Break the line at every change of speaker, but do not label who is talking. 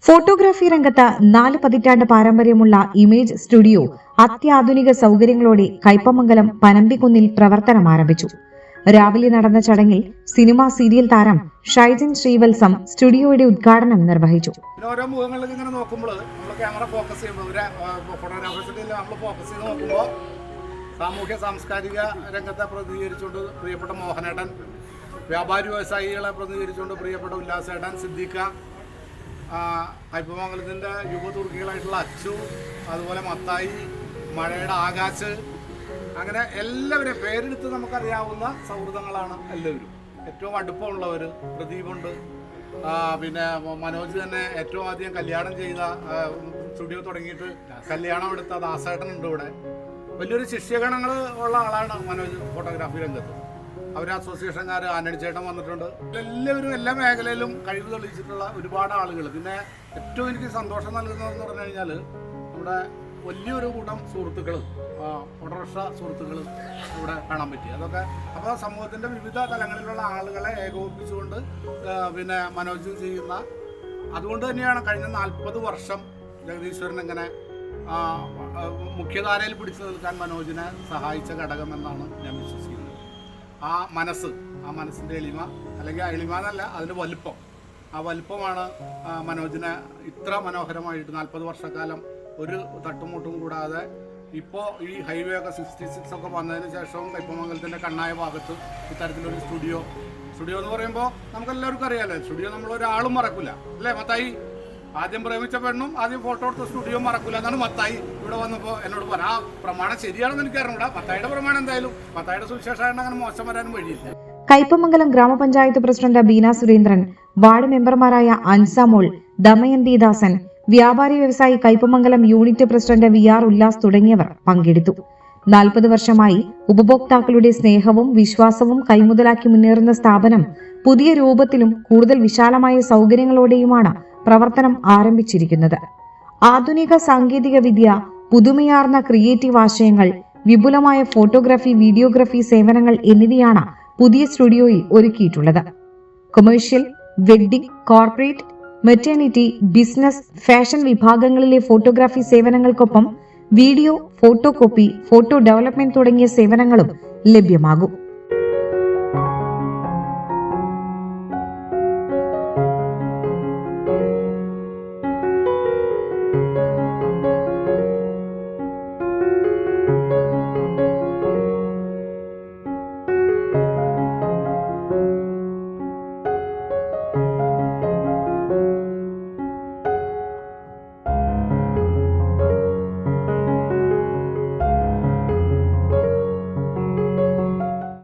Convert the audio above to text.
Photography രംഗത്ത് 4 പതിറ്റാണ്ട് പാരമ്പര്യമുള്ള ഇമേജ് സ്റ്റുഡിയോ അത്യാധുനിക സൗകര്യങ്ങളോടെ കയ്പമംഗലം പനമ്പിക്കുന്നിൽ പ്രവർത്തനം ആരംഭിച്ചു. രാവിലെ നടന്ന ചടങ്ങിൽ സിനിമാ സീരിയൽ താരം ഷൈജൻ ശ്രീവത്സം സ്റ്റുഡിയോയുടെ ഉദ്ഘാടനം നിർവഹിച്ചു.
ഓരോ മുഖങ്ങളിലേക്ക് ഇങ്ങനെ നോക്കുമ്പോൾ നമ്മൾ ക്യാമറ ഫോക്കസ് ചെയ്യുമ്പോൾ ഫോട്ടോഗ്രാഫേഴ്സിന്റെ നമ്മൾ ഫോക്കസ് ചെയ്ത് നോക്കുമ്പോൾ സാമൂഹ്യ സാംസ്കാരിക രംഗത്തെ പ്രതിനിധീകരിച്ചുകൊണ്ട് പ്രിയപ്പെട്ട മോഹനേട്ടൻ, വ്യാപാരി വ്യവസായികളെ പ്രതിനിധീകരിച്ചുകൊണ്ട് പ്രിയപ്പെട്ട ഉല്ലാസേട്ടൻ, സിദ്ദീഖ, കയ്പമംഗലത്തിൻ്റെ യുവതുർക്കികളായിട്ടുള്ള അച്ചു, അതുപോലെ മത്തായി, മഴയുടെ ആകാശ്, അങ്ങനെ എല്ലാവരെയും പേരെടുത്ത് നമുക്കറിയാവുന്ന സൗഹൃദങ്ങളാണ് എല്ലാവരും. ഏറ്റവും അടുപ്പമുള്ളവർ പ്രദീപുണ്ട്, പിന്നെ മനോജ് തന്നെ ഏറ്റവും ആദ്യം കല്യാണം ചെയ്ത സ്റ്റുഡിയോ തുടങ്ങിയിട്ട് കല്യാണം എടുത്ത ദാസേട്ടനുണ്ട്. ഇവിടെ വലിയൊരു ശിഷ്യഗണങ്ങൾ ഉള്ള ആളാണ് മനോജ് ഫോട്ടോഗ്രാഫി രംഗത്ത്. അവർ അസോസിയേഷൻകാർ ആന്റണി ചേട്ടൻ വന്നിട്ടുണ്ട്. എല്ലാവരും എല്ലാ മേഖലയിലും കഴിവ് തെളിയിച്ചിട്ടുള്ള ഒരുപാട് ആളുകൾ. പിന്നെ ഏറ്റവും എനിക്ക് സന്തോഷം നൽകുന്നതെന്ന് പറഞ്ഞു കഴിഞ്ഞാൽ നമ്മുടെ വലിയൊരു കൂട്ടം സുഹൃത്തുക്കൾ, ഓട്ടോറിക്ഷ സുഹൃത്തുക്കൾ ഇവിടെ കാണാൻ പറ്റി. അതൊക്കെ അപ്പോൾ സമൂഹത്തിൻ്റെ വിവിധ തലങ്ങളിലുള്ള ആളുകളെ ഏകോപിപ്പിച്ചുകൊണ്ട് പിന്നെ മനോജ് ചെയ്യുന്ന, അതുകൊണ്ട് തന്നെയാണ് കഴിഞ്ഞ 40 വർഷം ജഗദീശ്വരൻ ഇങ്ങനെ മുഖ്യധാരയിൽ പിടിച്ചു നിൽക്കാൻ മനോജിനെ സഹായിച്ച ഘടകമെന്നാണ് ഞാൻ വിശ്വസിക്കുന്നത്. ആ മനസ്സിൻ്റെ എളിമ, അല്ലെങ്കിൽ എളിമ എന്നല്ല, അതിൻ്റെ വലുപ്പം, ആ വലുപ്പമാണ് മനോജിനെ ഇത്ര മനോഹരമായിട്ട് 40 വർഷക്കാലം ഒരു തട്ടുമുട്ടും കൂടാതെ ഇപ്പോൾ ഈ ഹൈവേ ഒക്കെ 66 ഒക്കെ വന്നതിന് ശേഷവും കയ്പമംഗലത്തിൻ്റെ കണ്ണായ ഭാഗത്ത് ഇത്തരത്തിലൊരു സ്റ്റുഡിയോ എന്ന് പറയുമ്പോൾ നമുക്കെല്ലാവർക്കും അറിയാമല്ലോ, സ്റ്റുഡിയോ നമ്മളൊരാളും മറക്കില്ല അല്ലേ മത്തായി? ആദ്യം പ്രേമിച്ച പെണ്ണും ആദ്യം ഫോട്ടോ എടുത്ത സ്റ്റുഡിയോ മറക്കില്ല എന്നാണ് മത്തായി ഇവിടെ വന്നപ്പോൾ എന്നോട് പറയാം. ആ പ്രമാണം ശരിയാണെന്ന് എനിക്ക് അറിഞ്ഞൂടാ. മത്തായിയുടെ പ്രമാണം എന്തായാലും, മത്തായിയുടെ സുവിശേഷമായിട്ട് അങ്ങനെ മോശം വരാനും വഴിയില്ല.
കയ്പമംഗലം ഗ്രാമപഞ്ചായത്ത് പ്രസിഡന്റ് ബീന സുരേന്ദ്രൻ, വാർഡ് മെമ്പർമാരായ അൻസാമോൾ, ദമയന്തി ദാസൻ, വ്യാപാരി വ്യവസായി Kaipamangalam unit president VR Ullas തുടങ്ങിയവർ പങ്കെടുത്തു. 40 വർഷമായി ഉപഭോക്താക്കളുടെ സ്നേഹവും വിശ്വാസവും കൈമുതലാക്കി മുന്നേറുന്ന സ്ഥാപനം പുതിയ രൂപത്തിലും കൂടുതൽ വിശാലമായ സൗകര്യങ്ങളോടെയുമാണ് പ്രവർത്തനം ആരംഭിച്ചിരിക്കുന്നത്. ആധുനിക സാങ്കേതിക വിദ്യ, പുതുമയാർന്ന ക്രിയേറ്റീവ് ആശയങ്ങൾ, വിപുലമായ ഫോട്ടോഗ്രാഫി, വീഡിയോഗ്രാഫി സേവനങ്ങൾ എന്നിവയാണ് പുതിയ സ്റ്റുഡിയോയിൽ ഒരുക്കിയിട്ടുള്ളത്. Commercial, wedding, corporate, maternity, business, fashion വിഭാഗങ്ങളിലെ ഫോട്ടോഗ്രാഫി സേവനങ്ങൾക്കൊപ്പം video, photo copy, photo development തുടങ്ങിയ സേവനങ്ങളും ലഭ്യമാകും.